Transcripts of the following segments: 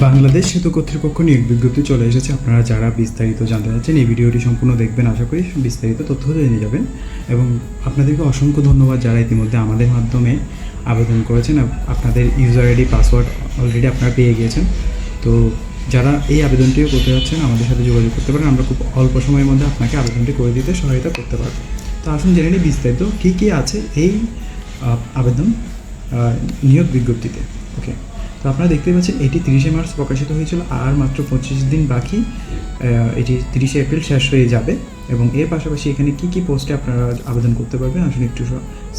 বাংলাদেশ সেতু কর্তৃপক্ষ নিয়োগ বিজ্ঞপ্তি চলে এসেছে। আপনারা যারা বিস্তারিত জানতে চাচ্ছেন এই ভিডিওটি সম্পূর্ণ দেখবেন, আশা করি বিস্তারিত তথ্য জেনে যাবেন। এবং আপনাদেরকে অসংখ্য ধন্যবাদ যারা ইতিমধ্যে আমাদের মাধ্যমে আবেদন করেছেন। আপনাদের ইউজার আইডি পাসওয়ার্ড অলরেডি আপনারা পেয়ে গিয়েছেন। তো যারা এই আবেদনটিও করতে যাচ্ছেন আমাদের সাথে যোগাযোগ করতে পারেন, আমরা খুব অল্প সময়ের মধ্যে আপনাকে আবেদনটি করে দিতে সহায়তা করতে পারব। তো আসুন জেনে নিই বিস্তারিত কী কী আছে এই আবেদন নিয়োগ বিজ্ঞপ্তিতে। ওকে, তো আপনারা দেখতেই পাচ্ছেন এটি 30শে মার্চ প্রকাশিত হয়েছিল, আর মাত্র 25 দিন বাকি এটি 30শে এপ্রিল শেষ হয়ে যাবে। এবং এর পাশাপাশি এখানে কী কী পোস্টে আপনারা আবেদন করতে পারবেন আসলে একটু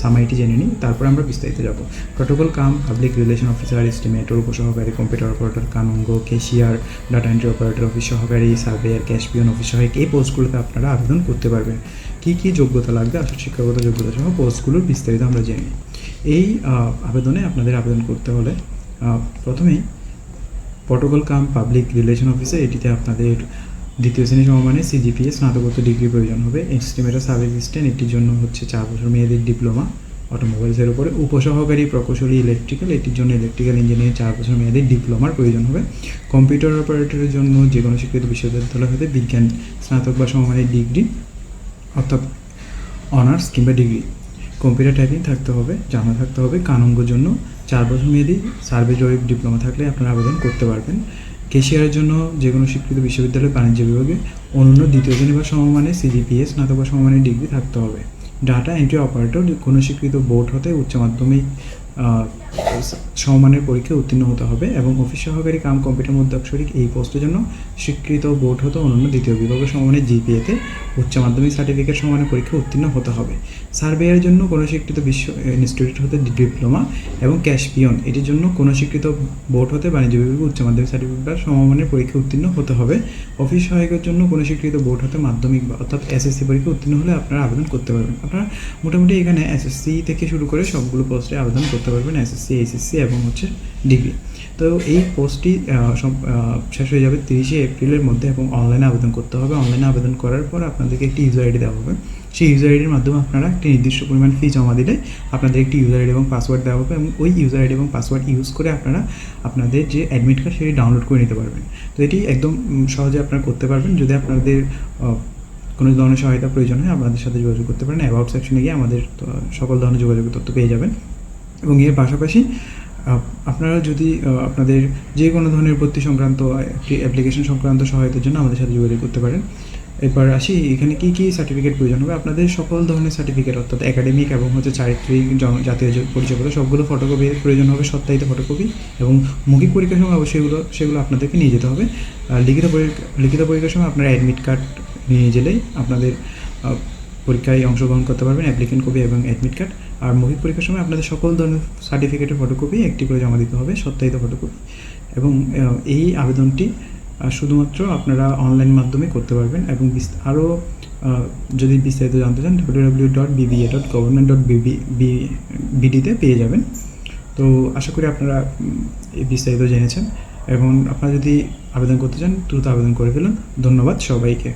সামাইটি জেনে নিই, তারপর আমরা বিস্তারিত যাব। Protocol cum public relation officer, estimator, উপসহকারী, কম্পিউটার অপারেটর, কানুঙ্গ, cashier, data entry operator, office সহকারী, সার্ভেয়ার, ক্যাশ পিয়ন, অফিস সহায়ক, এই পোস্টগুলোতে আপনারা আবেদন করতে পারবেন। কী কী যোগ্যতা লাগবে আসলে শিক্ষাগত যোগ্যতা সহ পোস্টগুলোর বিস্তারিত আমরা জেনে নিই। এই আবেদনে আপনাদের আবেদন করতে হলে প্রথমেই প্রোটোকল কাম পাবলিক রিলেশন অফিসে এটিতে আপনাদের দ্বিতীয় শ্রেণী সমমানে সিজিপিএ স্নাতকোত্তর ডিগ্রি প্রয়োজন হবে। এস্টিমেটর সাব অ্যাসিস্ট্যান্ট এটির জন্য হচ্ছে 4 বছর মেয়াদের ডিপ্লোমা অটোমোবাইলসের উপরে। উপসহকারী প্রকৌশলী ইলেকট্রিক্যাল এটির জন্য ইলেকট্রিক্যাল ইঞ্জিনিয়ারিং 4 বছর মেয়াদের ডিপ্লোমার প্রয়োজন হবে। কম্পিউটার অপারেটরের জন্য যে কোনো স্বীকৃত বিশ্ববিদ্যালয় হতে বিজ্ঞান স্নাতক বা সমমানের ডিগ্রি অর্থাৎ অনার্স কিংবা ডিগ্রি। কম্পিউটার টাইপিং থাকতে হবে, জানা থাকতে হবে। কানুঙ্গর জন্য 4 বছর মেয়াদী সার্ভে জরিপ ডিপ্লোমা থাকলে আপনারা আবেদন করতে পারবেন। ক্যাশিয়ারের জন্য যে কোনো স্বীকৃত বিশ্ববিদ্যালয় বাণিজ্য বিভাগে অনন্য দ্বিতীয় শ্রেণী বা সমমানের সিজিপিএ স্নাতক বা সমমানের ডিগ্রি থাকতে হবে। ডাটা এন্ট্রি অপারেটর কোনো স্বীকৃত বোর্ড হতে উচ্চ মাধ্যমিক সমমানের পরীক্ষায় উত্তীর্ণ হতে হবে। এবং অফিস সহকারী কাম কম্পিউটার মধ্যাক্ষরিক এই পোস্টের জন্য স্বীকৃত বোর্ড হতে অনন্য দ্বিতীয় বিভাগের সমমানের জিপিএতে উচ্চ মাধ্যমিক সার্টিফিকেট সমমানের পরীক্ষায় উত্তীর্ণ হতে হবে। সার্ভেয়ারের জন্য কোনো স্বীকৃত বিশ্ব ইনস্টিটিউট হতে ডিপ্লোমা। এবং ক্যাশ পিয়ন এটির জন্য কোনো স্বীকৃত বোর্ড হতে বাণিজ্য বিভাগে উচ্চ মাধ্যমিক সার্টিফিকেট সমমানের পরীক্ষায় উত্তীর্ণ হতে হবে। অফিস সহায়কের জন্য কোনো স্বীকৃত বোর্ড হতে মাধ্যমিক অর্থাৎ এসএসসি পরীক্ষা উত্তীর্ণ হলে আপনারা আবেদন করতে পারবেন। আপনারা মোটামুটি এখানে এসএসসি থেকে শুরু করে সবগুলো পোস্টে আবেদন করতে পারবেন, এসএসসি, এইচএসসি এবং হচ্ছে ডিগ্রি। তো এই পোস্টটি শেষ হয়ে যাবে 30শে এপ্রিলের মধ্যে এবং অনলাইনে আবেদন করতে হবে। অনলাইনে আবেদন করার পর আপনাদেরকে একটি ইউজার আইডি দেওয়া হবে। সেই ইউজার আইডির মাধ্যমে আপনারা একটি নির্দিষ্ট পরিমাণ ফি জমা দিলে আপনাদের একটি ইউজার আইডি এবং পাসওয়ার্ড দেওয়া হবে এবং ওই ইউজার আইডি এবং পাসওয়ার্ড ইউজ করে আপনারা আপনাদের যে অ্যাডমিট কার্ড সেটি ডাউনলোড করে নিতে পারবেন। তো এটি একদম সহজে আপনারা করতে পারবেন। যদি আপনাদের কোনো ধরনের সহায়তা প্রয়োজন হয় আমাদের সাথে যোগাযোগ করতে পারেন। অ্যাবাউট সেকশনে গিয়ে আমাদের সকল ধরনের যোগাযোগের তথ্য পেয়ে যাবেন। এবং এর পাশাপাশি আপনারা যদি আপনাদের যে কোনো ধরনের ভর্তি সংক্রান্ত অ্যাপ্লিকেশন সংক্রান্ত সহায়তার জন্য আমাদের সাথে যোগাযোগ করতে পারেন। এরপর আসি এখানে কী কী সার্টিফিকেট প্রয়োজন হবে। আপনাদের সকল ধরনের সার্টিফিকেট অর্থাৎ একাডেমিক এবং হচ্ছে চারিত্রিক, জাতীয় পরিচয়পত্র সবগুলো ফটোকপি প্রয়োজন হবে, সত্যায়িত ফটোকপি। এবং মৌখিক পরীক্ষার সময় অবশ্যই সেগুলো আপনাদেরকে নিয়ে যেতে হবে। লিখিত পরীক্ষার সময় আপনারা অ্যাডমিট কার্ড নিয়ে গেলেই আপনাদের পরীক্ষায় অংশগ্রহণ করতে পারবেন, অ্যাপ্লিকেন্ট কপি এবং অ্যাডমিট কার্ড। আর মৌখিক পরীক্ষার সময় আপনাদের সকল ধরনের সার্টিফিকেটের ফটোকপি একটি করে জমা দিতে হবে, সত্যায়িত ফটোকপি। এবং এই আবেদনটি শুধুমাত্র আপনারা অনলাইন মাধ্যমে করতে পারবেন। এবং আরও যদি বিস্তারিত জানতে চান www.bba.government.bd-তে পেয়ে যাবেন। তো আশা করি আপনারা এই বিস্তারিত জেনেছেন। এবং আপনারা যদি আবেদন করতে চান দ্রুত আবেদন করে ফেলুন। ধন্যবাদ সবাইকে।